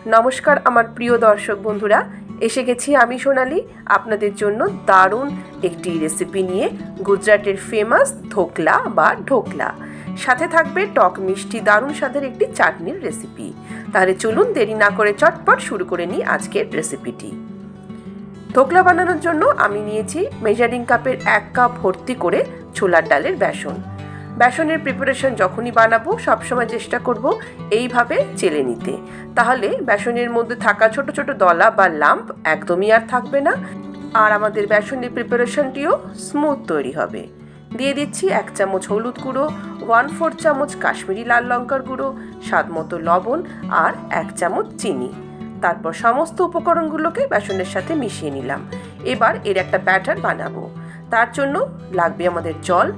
নমস্কার আমার প্রিয় দর্শক বন্ধুরা, এসে গেছি আমি সোনালি আপনাদের জন্য দারুণ একটি রেসিপি নিয়ে। গুজরাটের ফেমাস ধোকলা বা ঢোকলা, সাথে থাকবে টক মিষ্টি দারুণ স্বাদের একটি চাটনির রেসিপি। তাহলে চলুন দেরি না করে চটপট শুরু করে নিই আজকের রেসিপিটি। ধোকলা বানানোর জন্য আমি নিয়েছি মেজারিং কাপের 1 কাপ ভর্তি করে ছোলার ডালের বেসন। বেসনের প্রিপারেশন যখনই বানাবো সবসময় চেষ্টা করব এইভাবে চেলে নিতে, তাহলে বেসনের মধ্যে থাকা ছোট ছোট দলা বা লাম্প একদমই আর থাকবে না, আর আমাদের বেসনের প্রিপারেশনটিও স্মুথ তৈরি হবে। দিয়ে দিচ্ছি 1 চামচ হলুদ গুঁড়ো, 1/4 চামচ কাশ্মীরি লাল লঙ্কার গুঁড়ো, স্বাদ মতো লবণ আর 1 চামচ চিনি। তারপর সমস্ত উপকরণগুলোকে বেসনের সাথে মিশিয়ে নিলাম। এবার এর একটা ব্যাটার বানাবো। তার জন্য লাগবে আমাদের জল।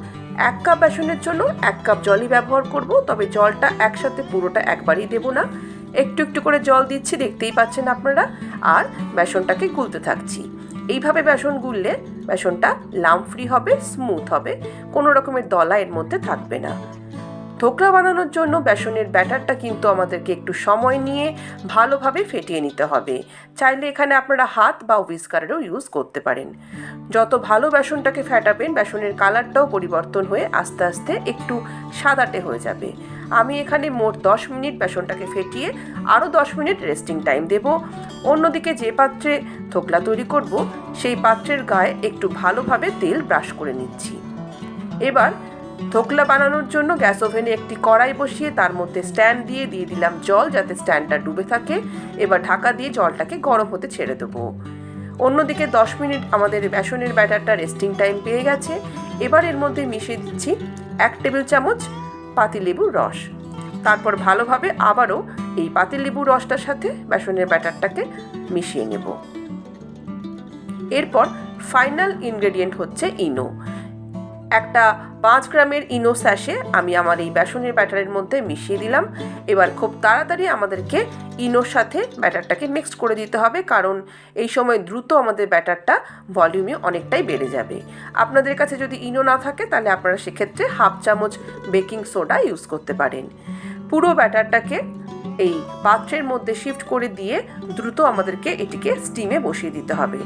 1 কাপ বেসনের জন্য 1 কাপ জলই ব্যবহার করব, তবে জলটা একসাথে পুরোটা একবারই দেব না, একটু একটু করে জল দিচ্ছি, দেখতেই পাচ্ছেন আপনারা। আর বেসনটাকে গুলতে থাকছি। এইভাবে বেসন গুললে বেসনটা লাম্প ফ্রি হবে, স্মুথ হবে, কোনো রকমের দলা এর মধ্যে থাকবে না। ধোকলা বানানোর জন্য বেসনের ব্যাটারটা কিন্তু আমাদেরকে একটু সময় নিয়ে ভালোভাবে ফেটিয়ে নিতে হবে। চাইলে এখানে আপনারা হাত বা হুইস্কারেরও ইউজ করতে পারেন। যত ভালো বেসনটাকে ফেটাবেন, বেসনের কালারটাও পরিবর্তন হয়ে আস্তে আস্তে একটু সাদাটে হয়ে যাবে। আমি এখানে মোট 10 মিনিট বেসনটাকে ফেটিয়ে আরও 10 মিনিট রেস্টিং টাইম দেব। অন্যদিকে যে পাত্রে ধোকলা তৈরি করব সেই পাত্রের গায়ে একটু ভালোভাবে তেল ব্রাশ করে নিচ্ছি। এবার ধোকলা বানানোর জন্য গ্যাস ওভেনে একটি কড়াই বসিয়ে তার মধ্যে স্ট্যান্ড দিয়ে দিলাম জল, যাতে স্ট্যান্ডটা ডুবে থাকে। এবার ঢাকা দিয়ে জলটাকে গরম হতে ছেড়ে দেবো। অন্যদিকে 10 মিনিট আমাদের বেসনের ব্যাটারটা রেস্টিং টাইম পেয়ে গেছে। এবার এর মধ্যে মিশিয়ে দিচ্ছি 1 টেবিল চামচ পাতিলেবুর রস। তারপর ভালোভাবে আবারও এই পাতিলেবুর রসটার সাথে বেসনের ব্যাটারটাকে মিশিয়ে নেব। এরপর ফাইনাল ইনগ্রেডিয়েন্ট হচ্ছে ইনো। একটা 5 গ্রামের ইনো স্যাশে আমি আমার এই বেসনের ব্যাটারের মধ্যে মিশিয়ে দিলাম। এবার খুব তাড়াতাড়ি আমাদেরকে ইনোর সাথে ব্যাটারটাকে মিক্সড করে দিতে হবে, কারণ এই সময় দ্রুত আমাদের ব্যাটারটা ভলিউমে অনেকটাই বেড়ে যাবে। আপনাদের কাছে যদি ইনো না থাকে তাহলে আপনারা সেক্ষেত্রে 1/2 চামচ বেকিং সোডা ইউজ করতে পারেন। পুরো ব্যাটারটাকে এই পাত্রের মধ্যে শিফট করে দিয়ে দ্রুত আমাদেরকে এটিকে স্টিমে বসিয়ে দিতে হবে।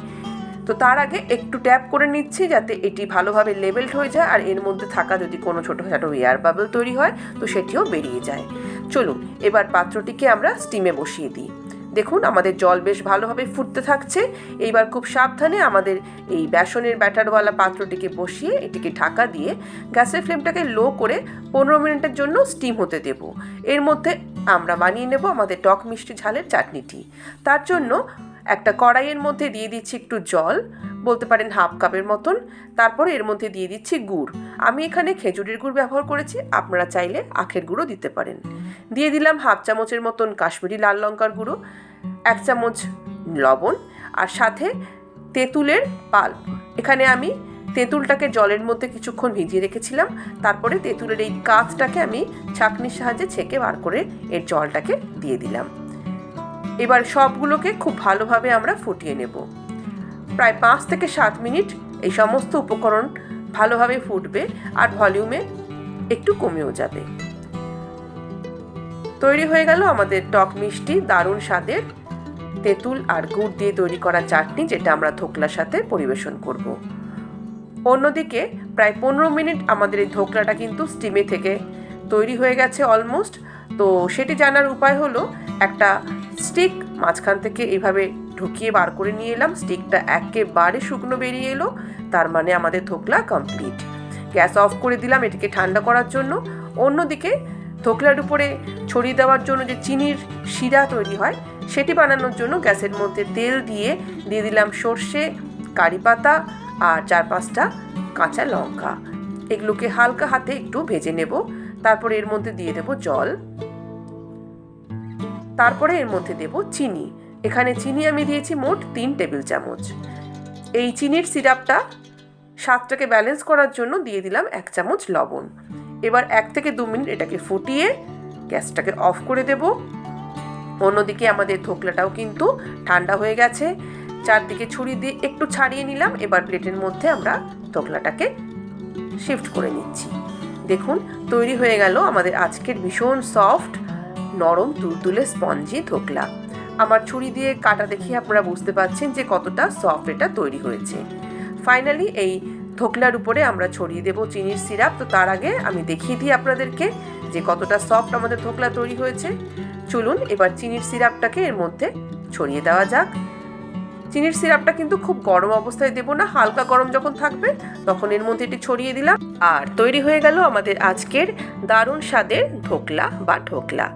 তো তার আগে একটু ট্যাপ করে নিচ্ছি যাতে এটি ভালোভাবে লেভেলড হয়ে যায়, আর এর মধ্যে থাকা যদি কোনো ছোটোখাটো এয়ার বাবল তৈরি হয় তো সেটিও বেরিয়ে যায়। চলুন এবার পাত্রটিকে আমরা স্টিমে বসিয়ে দিই। দেখুন আমাদের জল বেশ ভালোভাবে ফুটতে থাকছে। এইবার খুব সাবধানে আমাদের এই বেসনের ব্যাটারওয়ালা পাত্রটিকে বসিয়ে এটিকে ঢাকা দিয়ে গ্যাসের ফ্লেমটাকে লো করে 15 মিনিটের জন্য স্টিম হতে দেব। এর মধ্যে আমরা বানিয়ে নেব আমাদের টক মিষ্টি ঝালের চাটনিটি। তার জন্য একটা কড়াইয়ের মধ্যে দিয়ে দিচ্ছি একটু জল, বলতে পারেন 1/2 কাপের মতন। তারপরে এর মধ্যে দিয়ে দিচ্ছি গুড়। আমি এখানে খেজুরের গুড় ব্যবহার করেছি, আপনারা চাইলে আখের গুঁড়ো দিতে পারেন। দিয়ে দিলাম 1/2 চামচের মতন কাশ্মীরি লাল লঙ্কার গুঁড়ো, 1 চামচ লবণ, আর সাথে তেঁতুলের পাল্প। এখানে আমি তেঁতুলটাকে জলের মধ্যে কিছুক্ষণ ভিজিয়ে রেখেছিলাম। তারপরে তেঁতুলের এই কাঁচটাকে আমি ছাঁকনির সাহায্যে ছেঁকে বার করে এর জলটাকে দিয়ে দিলাম। এবার সবগুলোকে খুব ভালোভাবে আমরা ফুটিয়ে নেব। প্রায় 5 থেকে 7 মিনিট এই সমস্ত উপকরণ ভালোভাবে ফুটবে আর ভলিউমে একটু কমেও যাবে। তৈরি হয়ে গেল আমাদের টক মিষ্টি দারুণ স্বাদের তেঁতুল আর গুড় দিয়ে তৈরি করা চাটনি, যেটা আমরা ধোকলার সাথে পরিবেশন করব। অন্যদিকে প্রায় 15 মিনিট আমাদের এই ধোকলাটা কিন্তু স্টিমে থেকে তৈরি হয়ে গেছে অলমোস্ট। তো সেটি জানার উপায় হলো, একটা স্টিক মাঝখান থেকে এইভাবে ঢুকিয়ে বার করে নিয়ে এলাম। স্টিকটা একেবারে শুকনো বেরিয়ে এলো, তার মানে আমাদের ধোকলা কমপ্লিট। গ্যাস অফ করে দিলাম এটিকে ঠান্ডা করার জন্য। অন্যদিকে ধোকলার উপরে ছড়িয়ে দেওয়ার জন্য যে চিনির শিরা তৈরি হয় সেটি বানানোর জন্য গ্যাসের মধ্যে তেল দিয়ে দিলাম সর্ষে, কারি পাতা আর 4-5টা কাঁচা লঙ্কা। এগুলোকে হালকা হাতে একটু ভেজে নেব। তারপরে এর মধ্যে দিয়ে দেব জল, তারপরে এর মধ্যে দেব চিনি। এখানে চিনি আমি দিয়েছি মোট 3 টেবিল চামচ। এই চিনির সিরাপটা স্বাদটাকে ব্যালেন্স করার জন্য দিয়ে দিলাম 1 চামচ লবণ। এবার 1 থেকে 2 মিনিট এটাকে ফুটিয়ে গ্যাসটাকে অফ করে দেব। অন্যদিকে আমাদের ধোকলাটাও কিন্তু ঠান্ডা হয়ে গেছে। চারদিকে ছুরি দিয়ে একটু ছাড়িয়ে নিলাম। এবার প্লেটের মধ্যে আমরা ধোকলাটাকে শিফট করে নিচ্ছি। দেখুন তৈরি হয়ে গেল আমাদের আজকের ভীষণ সফট, নরম, তুলতুলে, স্পঞ্জি ধোকলা। আমার ছুরি দিয়ে কাটা দেখে আপনারা বুঝতে পারছেন যে কতটা সফট এটা তৈরি হয়েছে। ফাইনালি এই ধোকলার উপরে আমরা ছড়িয়ে দেব চিনির সিরাপ। তো তার আগে আমি দেখিয়ে দিই আপনাদেরকে যে কতটা সফট আমাদের ধোকলা তৈরি হয়েছে। চলুন এবার চিনির সিরাপটাকে এর মধ্যে ছড়িয়ে দেওয়া যাক। চিনির সিরাপটা কিন্তু খুব গরম অবস্থায় দেব না, হালকা গরম যখন থাকবে তখন এর মধ্যে এটি ছড়িয়ে দিলাম। আর তৈরি হয়ে গেল আমাদের আজকের দারুণ স্বাদের ধোকলা বা ঢোকলা।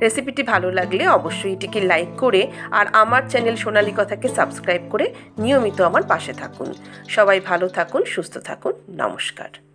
রেসিপিটি ভালো লাগলে অবশ্যই এটিকে লাইক করে আর আমার চ্যানেল সোনালী কথাকে সাবস্ক্রাইব করে নিয়মিত আমার পাশে থাকুন। সবাই ভালো থাকুন, সুস্থ থাকুন। নমস্কার।